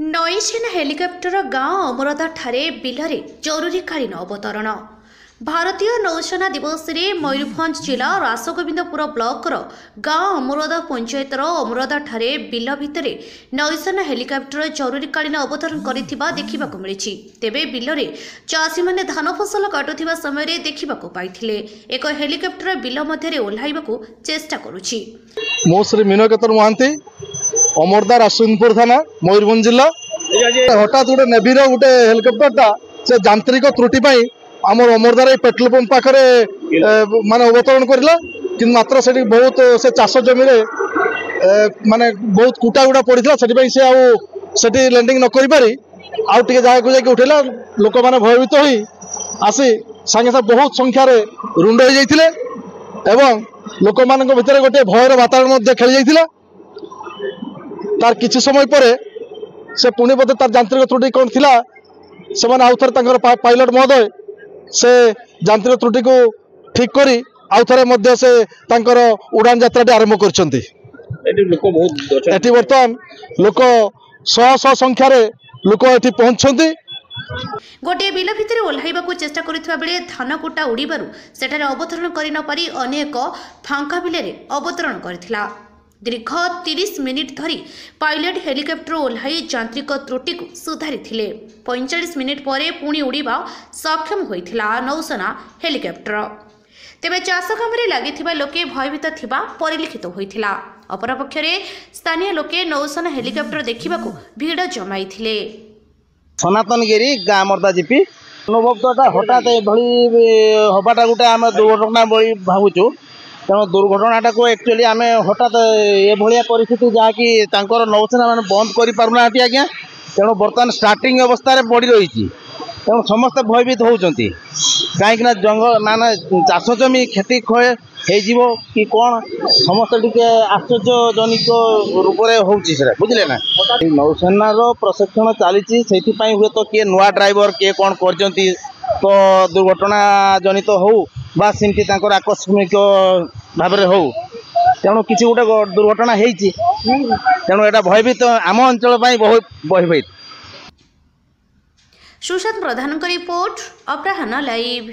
नईसेना helicopter गाँ अमरदा ठारे बिलरे जरूरीकालीन अवतरण। भारतीय नौसेना दिवस रे मयूरभंज जिला रासगोविंदपुर ब्लॉकर गाँ अमरदा पंचायतर अमरदा ठारे बिल भितरे नौसेना हेलिकप्टर जरूरीकालीन अवतरण करिथिबा देखिबाकु मिलिछि। तेबे बिलरे चाषी माने धान फसल काटुथिबा समय देखिबाकु पाइथिले एक हेलिकप्टर बिल मध्यरे ओल्हाइबाकु चेष्टा करुछि। मो श्री मीनकेतन महांती अमरदा रासगोविंदपुर थाना मयूरभंज जिला। हठात गोटे नेवी गोटे हेलिकप्टरटा से यांत्रिक त्रुटि आमर अमरदार पेट्रोल पंप पाखे माने अवतरण करला कि मात्र से बहुत से चाष जमी माने बहुत कुटा गुड़ा पड़ा से लैंडिंग न कर पारी आउ टे जगह को उठेला लोक मैंने भयभीत हो आसी सांगे साथ बहुत संख्यार रुंड हो जाते एवं लोक मान भर गोटे भयर वातावरण खेली जाता। तार किसी समय पर से पुणी बोधे तार यांत्रिक त्रुटि कौन थी से आउ थे पायलट महोदय से यांत्रिक त्रुटि को ठीक करी आउ थे से उड़ान यात्रा आरंभ कर बर्तमान लोक शह शह संख्यार लोक ये पहुंचती। गोटे बिल भितर ओह्लाइबाकू चेष्टा करुवा बेले धान कुटा उड़ीबारु सेठारे अवतरण करि न पारि अनेक फांका बिलरे अवतरण करथिला। दीर्घ 30 मिनिट धरी पायलट हेलिकप्टर ओह्लाई यांत्रिक त्रुटि को सुधारी 45 मिनिट पर पुणी उड़ीबा सक्षम होइथिला नौसेना हेलिकप्टर। तेबे चाष काम लगी लोके भयभीत थिबा परिलिखित होइथिला। अपरपक्षरे स्थानीय लोके नौसेना हेलिकप्टर देखिबाकू भीड़ जमाइथिले। सनातन गिरी गाँ मर्दा जीपी अनुभव तो हठात हवाटा गोटे आम दुर्घटना भावुचु तेणु दुर्घटनाटा को एक्चुअली आम हठात ये भाया परिस्थिति जहाँकि नौसेना मैंने बंद कर पारना आज्ञा तेणु बर्तमान स्टार्टिंग अवस्था पड़ रही तेणु समस्ते भयभीत होती कहीं जंगल मान चाष जमी क्षति क्षय हो कि कौन समस्त टे आश्चर्यजनिक रूप से बुझे ना। नौसेनार प्रशिक्षण चली हुए तो किए नुआ ड्राइवर किए कौन कर तो दुर्घटना जनित हो बा सेमती आकस्मिक भाव हो तेणु किसी गोटे दुर्घटना होती तेणु यहाँ भयभीत आम अंचल बहुत भयभीत। सुशांत प्रधान रिपोर्ट अपराह्न लाइव।